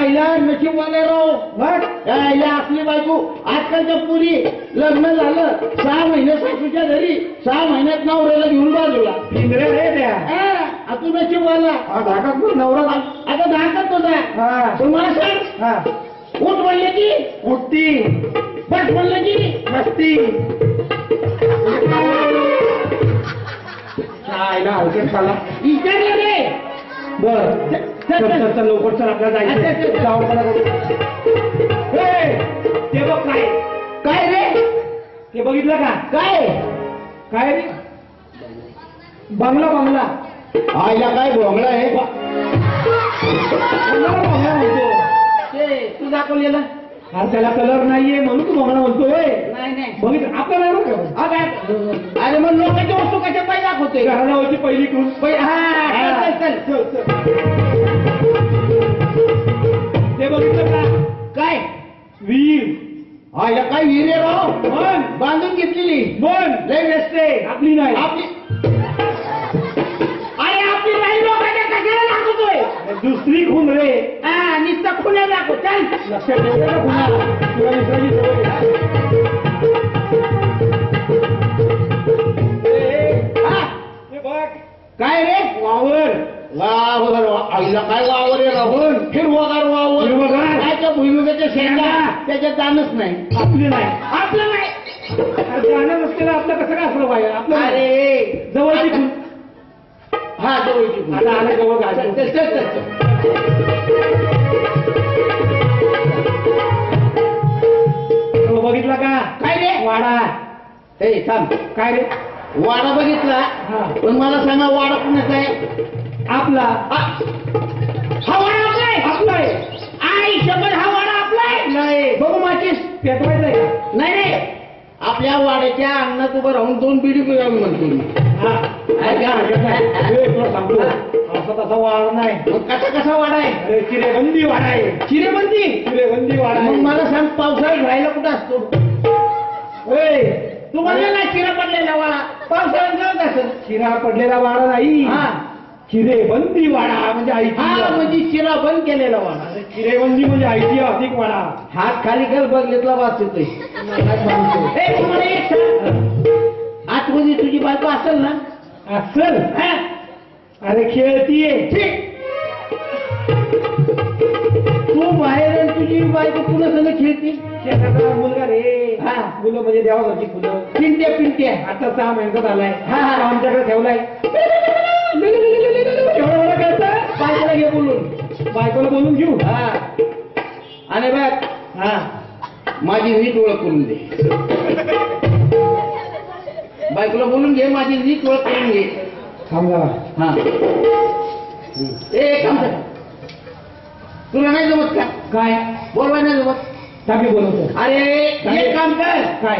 आईला नशीबवाले राव आईला असली बायको. आजकालच्या पुरी लग्न झालं 6 महिने सासूच्या घरी, 6 महिन्यात नवऱ्याला घेऊन बाजूला. तू नशीबवाला. धाकात नवरा आता धाकात होता. तुम्हाला सांग उठ म्हणले की उठती, बस म्हणलं की नसती. आईला हलकेच झाला विचारलं रे. बर चल लवकर चल आपल्याला जायचं. ते बघ काय काय रे ते बघितलं का? काय काय रे? बंगला बंगला. आईला काय बंगला आहे? बंगला म्हणतो ते तू दाखवलेलं. अरे त्याला कलर नाहीये म्हणून तू बंगला म्हणतोय. नाही बघितलं आपल्याला. अरे मग लोकांची वस्तू कशा पाहिजे दाखवतोय? घराजवळची पहिली क्रूज. ते बघितलं का? काय वीर? आया काय वीर आहे राव? पण बांधून घेतलेली. पण लय व्यस्ते. आपली नाही. आपली अरे आपली नाही. लोकांच्या कशाला दाखवतोय? दुसरी खून रे. नुसतं खुल्या दाखव. चल लक्षात ठेव खुना. तुला दुसऱ्याची सवय. काय रे? वावर. वावर आईला काय वावर आहे राहून? हिरवगार वावर. हिरवगार काय त्या भुईमुगाच्या शेंगा त्याच्यात दानच नाही. आपली नाही. आपलं नाही. जाणं नसतेला आपलं कसं काय असलं पाहिजे? आपलं अरे जवळची खून. हा जवळची खून. आता आलं जवळ बघितला का? काय रे? वाडा. ए थांब. काय रे? वाडा बघितला. पण मला सांगा वाडा कुणाचा आहे? आपला. हा वाडा आपला आहे. आपला आहे. आई शंभर हा वाडा आपला आहे. नाही बघू माचीस पेटवायचा आहे का? नाही रे. आपल्या वाड्याच्या अंगणात उभं राहून 2 बिडी पिळावी म्हणतो मी. असा तसा वाडा नाही. कसा वाडा आहे? चिरेबंदी वाडा आहे. चिरेबंदी? चिरेबंदी वाडा. मग मला सांग पावसाळ्यात राहायला कुठं असतो? तू म्हणला ना चिरा पडलेला वाडा. पावसाळ्यात जात असेल. चिरा पडलेला वाडा नाही. चिरेबंदी वाडा म्हणजे म्हणजे चिरा बंद केलेला वाडा. चिरेबंदी म्हणजे ऐतिहासिक वाडा. हात खाली कर बघलेतला वाच येतोय. आतमध्ये तुझी बायको असेल ना? असेल. अरे खेळतीये. तू बाहेर तुझी बायको पुन्हा सगळं खेळते. शेताचा मुलगा रे. मुलं म्हणजे देवाची फुलं. पिंट्या आता 6 महिन्यात आलाय. आमच्याकडे ठेवलाय. एवढं बायकोला घे बोलून. बायकोला बोलून घेऊ. आणि बघ माझी नीट ओळख करून दे. बायकोला बोलून घे. माझी नीट ओळख करून घे. थांबा. तुला नाही जमत का? काय बोलवाय नाही जमत? टाकी बोलवतो. अरे एक काम कर. काय?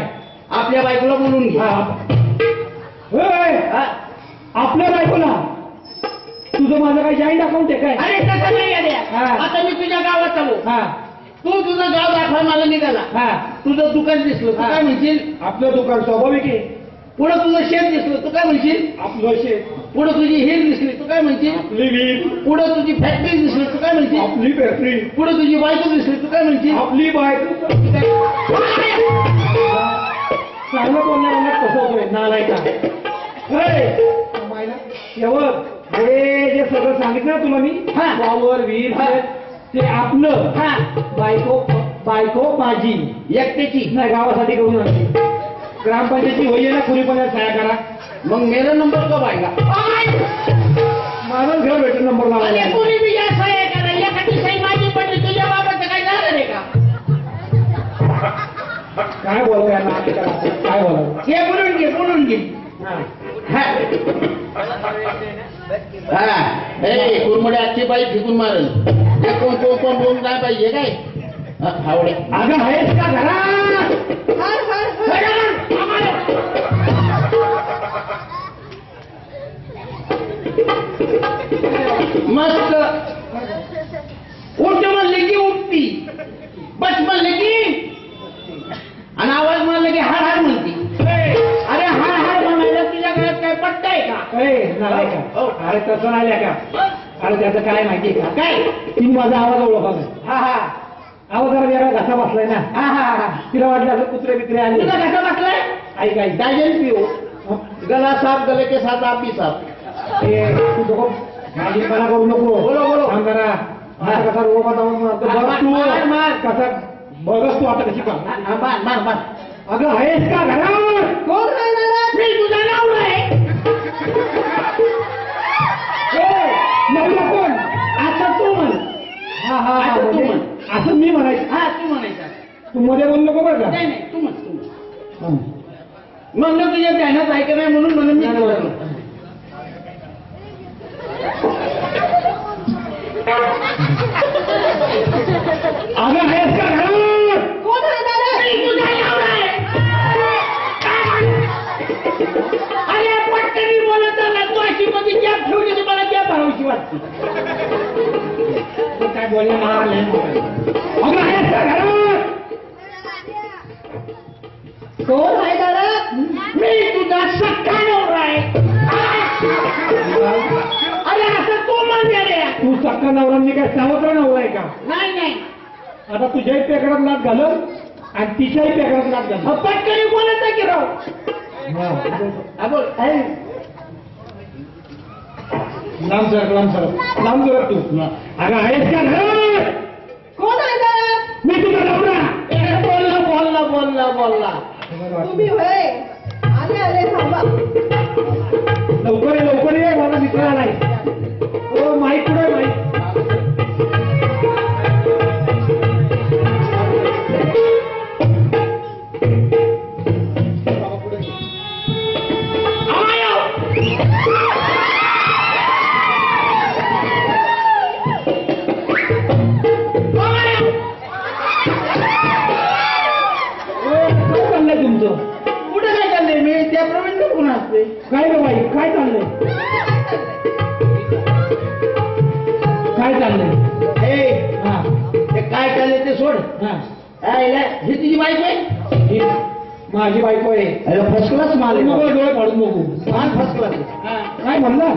आपल्या बायकोला बोलून घे. आपल्या बायकोला? तुझं माझं काही जॉईंट अकाउंट आहे काय? अरे तसं नाही. आता मी तुझ्या गावात आलो. तू तुझं गाव दाखवा मला निघाला. तुझं दुकान दिसलं तू काय म्हणशील? आपलं दुकान स्वाभाविक आहे. पुढं तुझं शेत दिसलं तू काय म्हणशील? आपलं शेत. पुढं तुझी हिर दिसली तू काय म्हणशील? आपली विहीर. पुढं तुझी फॅक्टरी दिसली तू काय म्हणशील? आपली फॅक्टरी. पुढं तुझी बायको दिसली तू काय म्हणशील? आपली बायको. चांगलं बोलणार कसं होतोय नालाय का? हे जे सगळं सांगितलं तुला मी वावर विहीर ते आपलं. बायको माझी एकट्याची नाही. गावासाठी करून आणली. ग्रामपंचायती होईल ना खुलीपणात सहाय्य करा. मग मेरा नंबर कब आएगा? माझं घर भेटून नंबर लावायला. कोणी बी या सहाय्य करा. एखादी सही माझी पडली तुझ्या बाबाचं काय झालं रे का? काय बोलावं यांना? काय बोलावं? हे बोलून घे. कुरमडे आजची बाई फिकून मारल. कोण बोलून काय पाहिजे काय? हावडे अगं आहेस का घरात? मस्त. उठ म्हणले की उठती. बस म्हणले की आणि आवाज म्हणले की हाड हाड म्हणती. अरे हाड हाड म्हणायला तुझ्या घरात काय पट्ट आहे का? अरे तसं नाही का? अरे त्याचं काय माहितीये का? काय ती माझा आवाज ओळखा नाही. हा हा आवाज जरा वेगळा घसा बसलाय ना. हा हा हा तिला वाटलं असं कुत्रे बित्रे आले. तुझा कसा बसलाय ऐक ऐक डायजन पिओ गला साफ गले के साथ आप भी साफ. ए, तू दोघं माझीपणा करू नको. बोलो, बोलो. थांब जरा. माझा कसा रोग आता मार, मार. कसा बघस तू आता कशी का. हा, मार मार मार. अगं आहेस का घरात? कोण आहे दादा? मी तुझा नवरा आहे. नवरा कोण? असं तू म्हण. हा हा हा, असं तू म्हणजे म्हण. असं मी म्हणायचं. हा तू म्हणायचा. तू मध्ये बोलू नको बरं का. नाही नाही तू म्हण तू म्हण. हं. म्हणलं तुझ्या ध्यानात आहे का नाही म्हणून मी तुला अगं आहेस का घरात? कोण आहे दादा? मी तुझा नवरा आहे. अरे पटकन बोलत आला तू अशी मध्ये कॅब ठेवली मला कॅब भरावशी वाटते. तू काय बोलले मला नाही. अगं आहेस का घरात? कोण आहे दादा? मी तुझा सख्खा नवरा आहे. अरे असं तू म्हणजे रे. तू सक्का नवरांनी काय सावत्र नवरा आहे का? नाही नाही आता तुझ्याही पेकडात नाक घालं आणि तिच्याही पेकडात नाक घालं. पटकन बोलत की राव. हा बोल. लांब सरक तू. अगं आहेस का घरात? कोण आहे दादा? मी तुझा नवरा. बोलला तुम्ही होय आले आले थांबा. लवकर ये मला मित्र आलाय. हो माईक पुढे माईक. तुमचं कुठे काय चाललंय? मी त्याप्रमाणे कोण असते? काय रे बाई काय चाललंय? काय चाललंय? ए हा ते काय चाललंय ते सोड. हा ही तुझी बाईक आहे? ही माझी बायको आहे. अरे फर्स्ट क्लास माल आहे. नको डोळे पाडून बघू. माल फर्स्ट क्लास. काय म्हणला?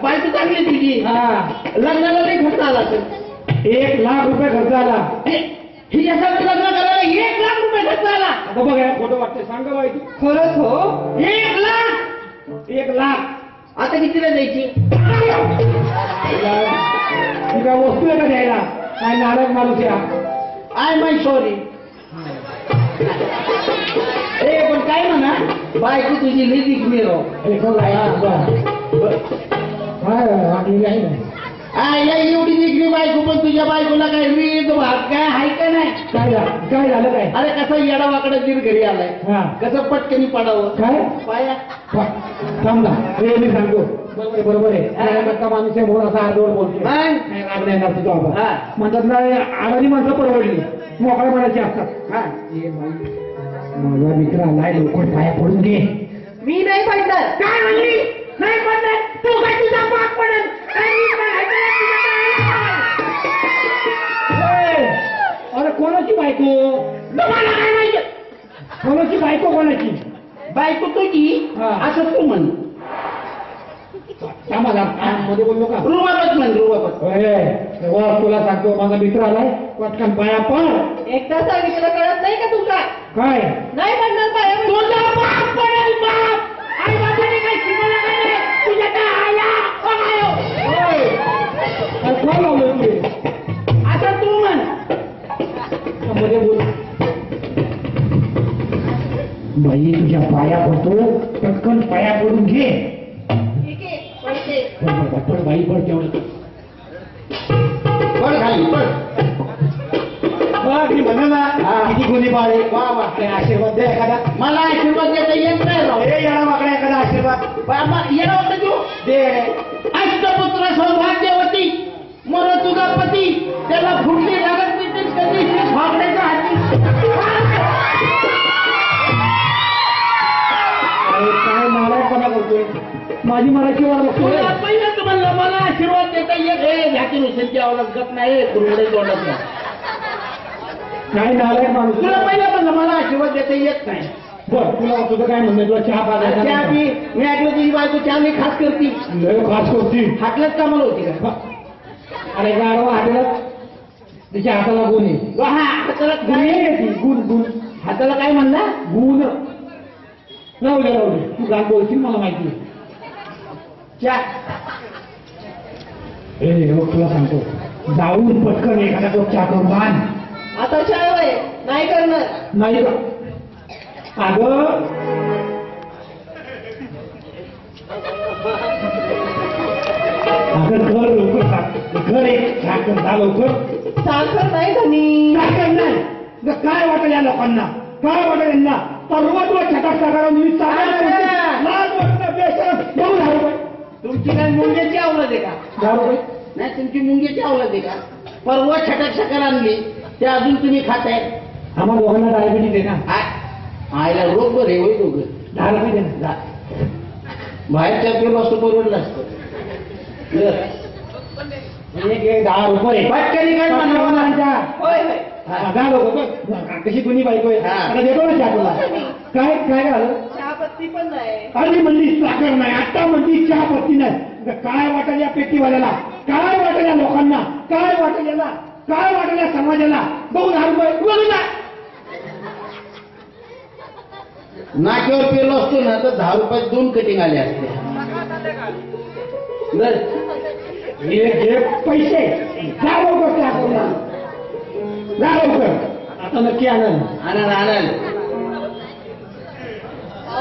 बायको चांगली आहे तुझी. हा लग्नाला नाही खर्च आला तर 1,00,000 रुपये खर्च आला. हिच्यासाठी लग्न करायला 1,00,000 रुपये खर्च आला. आता बघ या फोटो वाटते. सांगा बाई तू. खरंच हो? 1,00,000. 1,00,000 आता कितीला द्यायची? तुझ्या वस्तू आहे का द्यायला? काय नाराज माणूस या. I my sorry. ए पण काय म्हणा बायको तुझी लई दिखणी राव. वाटलेली आहे ना. या एवढी दिखणी बायको पण तुझ्या बायकोला काय विविध भाग काय आहे का नाही? काय झालं काय? अरे कसा येडा वाकडा दीर घरी आलाय. हा कसं पटकनी पडावं काय पाया. थांबला. हे मी सांगतो. बरोबर आहे. बघता माणूस आहे म्हणून असा अर्धवट बोलतो. काय? काय राग नाही येणार तुझा बाबा. हा. म्हणतात ना आडानी माणसं परवडली मोकळ्या मनाची असतात. हा. ये बाई, माझा मित्र आलाय लवकर पाया पडून घे. मी नाही पडणार. काय म्हणली? नाही पडणार. तू काय तुझा पाक पडेल काय? मी पडायचं नाही तुझ्या पायाला. ए, अरे कोणाची बायको? तुम्हाला काय माहिती? कोणाची बायको कोणाची? बायको तुझी हा. असं तू म्हण. आम्हाला मध्ये बोललो का? रुबाबत म्हण रुबाबत. तुला सांगतो माझा मित्र आलाय पटकन पाया पड. एकदा सांगितलं कळत नाही का तुला? काय नाही पडणार पाया. तुझा बाप पडेल बाप. आई बापाने काय शिकवलं काय रे? तुझ्या काय आया कोण लावलं तुझे? असं तू म्हण. मध्ये बोल. बाई तुझ्या पाया पडतो पटकन पाया पडून घे. ठीक आहे पडते. पड बाई पड तेवढं. पड खाली पड. मी म्हणा ना किती कोणी बाळे. वा वा. काय आशीर्वाद द्या एखादा. मला आशीर्वाद देता येत नाही राव. हे येणार मागण्या एखादा आशीर्वाद बाबा येणं होतं तू. दे. अष्टपुत्र सौभाग्यवती मोर तुझा पती त्याला फुटली लागत पिटील कधी फाकड्याच्या हाती. काय नारायणपणा करतोय. माझी मराठी वर बघतोय. तुला पहिलं तुम्हाला मला आशीर्वाद देता येत. हे घ्याची नुसती आवाजात गप नाही कुरवडे तोंडात नाही. काय नारायण माणूस. तुला पहिलं म्हणलं मला आशीर्वाद देता येत नाही. बर तुला तुझं काय म्हणणं तुला चहा पाजायचा चहा नाही पी. मी ऐकलं तुझी बायको चहा नाही खास करती. का? लय खास करती. हाटल्यात कामाला होती का? अरे गाडवा हाताला तिच्या हाताला गुण आहे. हा हाताला गुण काय आहे ती, गुण गुण हाताला काय म्हणला गुण. राहू दे तू गाण बोलशील मला माहिती आहे. चहा ए हो तुला सांगतो जाऊन पटकन एखादा कप चहा करून आण. आता चहा वय नाही करणार. नाही का अगं अगं घर लवकर घर एक चहा कर जा लवकर. साखर नाही धनी. काय नाही ग, काय वाटेल या लोकांना, काय वाटेल यांना. परवा तुला छटाक टाकायला मी तुमची काय मुंग्याची आवलत आहे का 10 रुपये नाही तुमची मुंग्याची आवलत आहे का परवा छटाक सकाळ आणली ते अजून तुम्ही खाताय आम्हाला दोघांना डायबिटीज आहे ना. आयला रोग बरे होय दोघं 10 रुपये दे ना. बाहेरच्या पेलो असं परवडलं असतं एक 10 रुपये पटकनी काय म्हणणार होय होय. जा लोक कशी कुणी बायको आहे. हा. आता देतो ना चहा तुला. काय काय झालं. चहापत्ती पण नाही. अरे म्हणली साखर नाही, आता म्हणली चहा पत्ती नाही. काय वाटेल या पेटीवाल्याला, काय वाटेल या लोकांना, काय वाटेल याला, काय वाटेल या समाजाला. बघू 10 रुपये बोलू ना. नाक्यावर पेलो असतो ना तर 10 रुपयात 2 कटिंग आले असते हे पैसे जा लवकर चहा करून आण. जा लवकर आता नक्की आणल. आणाल आणाल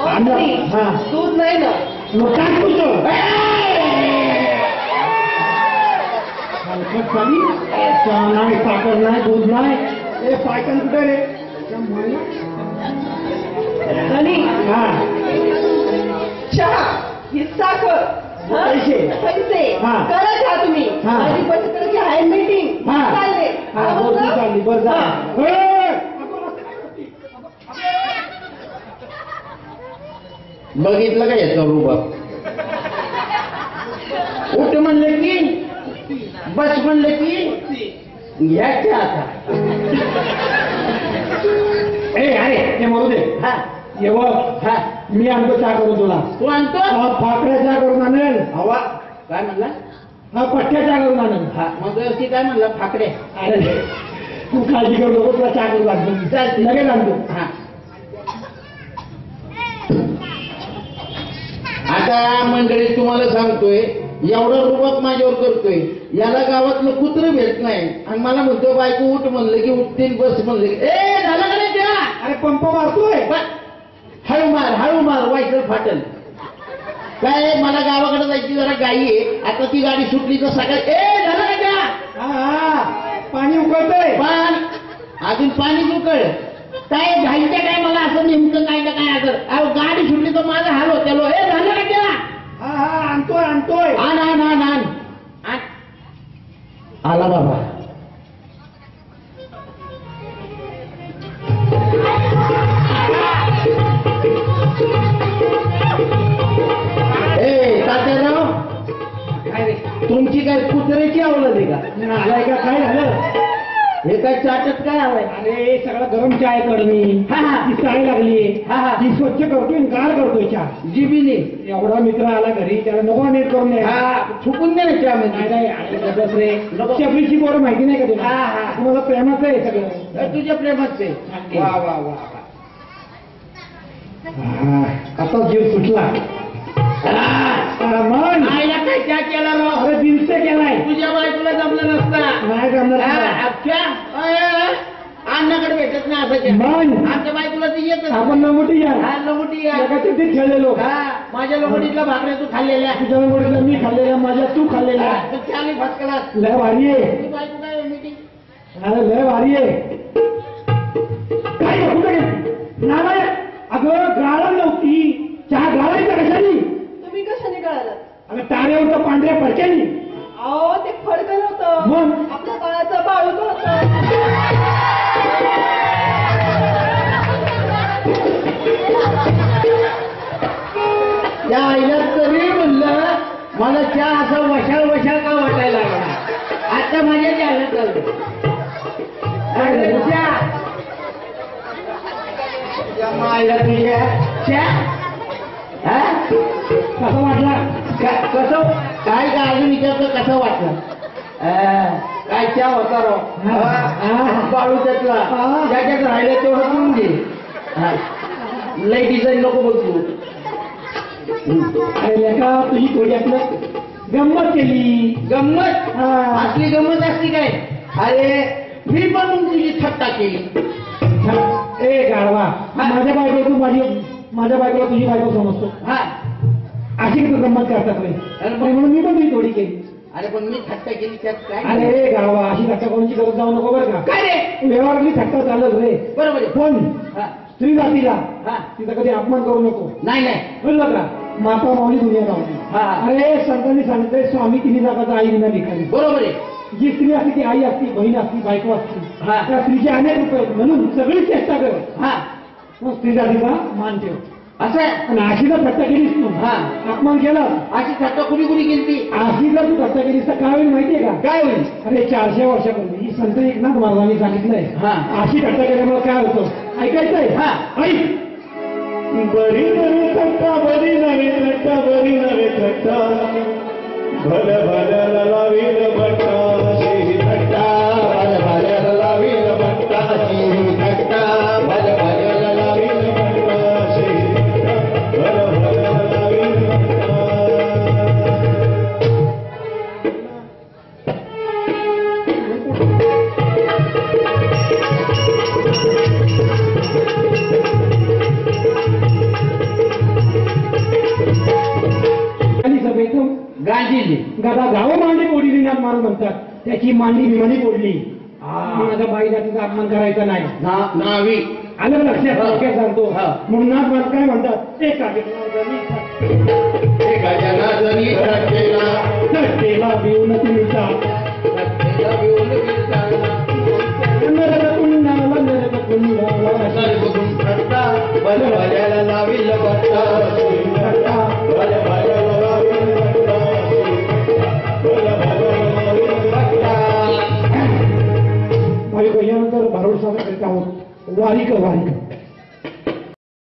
आणलं. हा. दूध नाही ना. मग काय तुझं हलकट खाली चहा नाही, साखर नाही, दूध नाही. हे पायकन कुठे रे. धनी हा चहा ही साखर. हा? पैसे. पैसे हा. करा चहा तुम्ही. हा. माझी बचत आहे मीटिंग हा. चालले. हा बरं तू चालली बरं जा. हा. बघितलं का याचा रुबाब उठ म्हणलं की बस म्हणलं की घ्यायचं आता ए अरे ते म्हणू दे. हा ये बघ. हा मी आणतो चहा करून तुला. तू आणतो फाकड्या चहा करून आणेल. हवा काय म्हणला हा पट्ट्या चहा करून आणेल. हा मग ती काय म्हणला फाकडे अरे तू काळजी करू नको, तुला चहा करून आणतो. चालते. लगेच आणतो. हा आता मंडळी तुम्हाला सांगतोय एवढा रुबाब माझ्यावर करतोय याला गावातलं कुत्र भेट नाही आणि मला म्हणतो बायको उठ म्हणलं की उठतील बस म्हणलं की ए झालं का नाही चहा? अरे पंप मारतोय. हळू मार व्हायचं फाटल काय मला गावाकडे जायची जरा गाई आहे आता ती गाडी सुटली तर सकाळी ए झालं का चहा? हा पाणी उकळतंय. पण अजून पाणी उकळ काय घाईच्या काय मला असं नेमकं काय ना काय असं अहो गाडी सुटली तर माझा हाल होत्यालो हे झालं का चहा? हा हा आणतोय आणतोय. आण आण आण आण आण. आला बाबा ए तात्याराव काय रे तुमची काय कुत्र्याची आवडत आहे का आलाय का काय झालं. हे काय चाटत काय आलाय अरे सगळं गरम चहा आहे कडमी. हा, हा. ती चाय लागली. हा, हा. ती स्वच्छ करतोय आणि गार करतोय चहा. जिबीने एवढा मित्र आला घरी त्याला नको नीट करून द्या. हा फुकून दे ना चहा नाही म्हणजे नाही अरे गप्प रे. नको. चपलीची पोरं माहिती नाही का तुला. हा, हा. तुम्हाला प्रेमाचं आहे सगळं. तुझ्या प्रेमात ते अगदी. वा वा वा हा, आता जीव सुटला. मन आईला काय चहा केला राव अरे दिवसे केलाय. तुझ्या बायकोला जमलं नसता नाही जमणार हा, तुला. अच्छा अन्नाकडे भेटत नाही असं चहा. मन आमच्या बायकोला ती येतच आपण नमुटी या हा लंगोटी या. एका चिठ्ठीत खेळलेलो. हा माझ्या लंगोटीतल्या भाकऱ्या तू खाल्लेल्या तुझ्या नमुटीला मी खाल्लेल्या, माझ्या तू खाल्लेल्या. हा, तर चाली फटकला लय भारी आहे. तुझी बायको काय मीटिंग अरे लय भारी आहे. काय कुठे गेली? नाही अगं गाळा नव्हती. चहा गाळायचा कशानी. तुम्ही कशाने कळालं. अगं तारेवर तर पांढऱ्या फडक्यानी. अहो ते फडकं नव्हतं. मग? आपल्या बाळाचं बाळूक होतं. त्या आईला तरी म्हणलं मला चहा असा वशाळ वशाळ का वाटायला लागला आता माझ्या चहाला चालतो अरे चहा त्या मायला तुझ्या चहा हा? कसा वाटला. कसं काय का अजून विचारतो कसं वाटलं काय चहा होता राव बाळू त्यातला ज्याच्यात राहिलं तेवढं पिऊन घे लई डिझाईन नको बघू अरे लेका तुझी थोडी आपलं गंमत केली. गंमत असली गंमत असती काय अरे मी पण तुझी थट्टा केली ए गाढवा माझ्या बायको तू माझ्या बायकोला तुझी बायको समजतो. हा अशी तू गंमत करतात रे म्हणून मी पण तुझी थोडी केली. अरे पण मी थट्टा केली त्यात काय अरे गाढवा अशी थट्टा कोणाची करत जाऊ नको बरं का. काय रे व्यवहारातली थट्टा चालत रे बरोबर आहे. पण हा, स्त्री जातीला हा. तिचा कधी अपमान करू नको. नाही नाही बोललं का माता माऊली दुनिया माऊली. हा. अरे संतांनी सांगितलंय स्वामी तिन्ही जागाचा आई विना भिकारी. बरोबर आहे. जी स्त्री असते ती आई असती बहीण असती बायको असती. हा. त्या स्त्रीचे अनेक रूप आहेत म्हणून सगळी चेष्टा कर. हा मग स्त्री जातीचा मान ठेव. असं आहे. आणि अशी जर थट्टा केलीस तू हा. अपमान केला अशी थट्टा कुणी कुणी केली अशी जर तू थट्टा केलीस तर काय होईल माहितीये का. काय होईल अरे 400 वर्षापूर्वी ही संत एकनाथ महाराजांनी सांगितलंय. हा. अशी थट्टा केल्यामुळे काय होतं ऐकायचंय. हा. ऐक. बरी नवे थट्टा बरी नवे थट्टा बरी नवे थट्टा भल भल्याला लावील भट्टा श्री थट्टा भल भल्याला लावील भट्टा श्री थट्टा भल भल्याला लावील भट्टा श्री थट्टा भल भल्याला लावील भट्टा. आणि सभेतून गांधीजी गदा गाव मांडी फोडली नाथ महाराज म्हणतात. त्याची मांडी विमानी फोडली. माझ्या बाई जातीचा अपमान करायचा नाही. नावी आलं का लक्षात. हा. डोक्यात सांगतो हा. म्हणून नाथ महाराज काय म्हणतात एका एका जनार्दनी थट्टेला थट्टेला भिवून तुमचा थट्टेला भिवून फिरताना नरक कुंडाला नरक कुंडाला सर्वगुण थट्टा भल भल्याला लावील भट्टा श्री थट्टा भल भल्याला लावील भट्टा श्री थट्टा भल भल्याला लावील भट्टा. भाई यानंतर भारूड सादर करीत आहोत वारिक वारिक.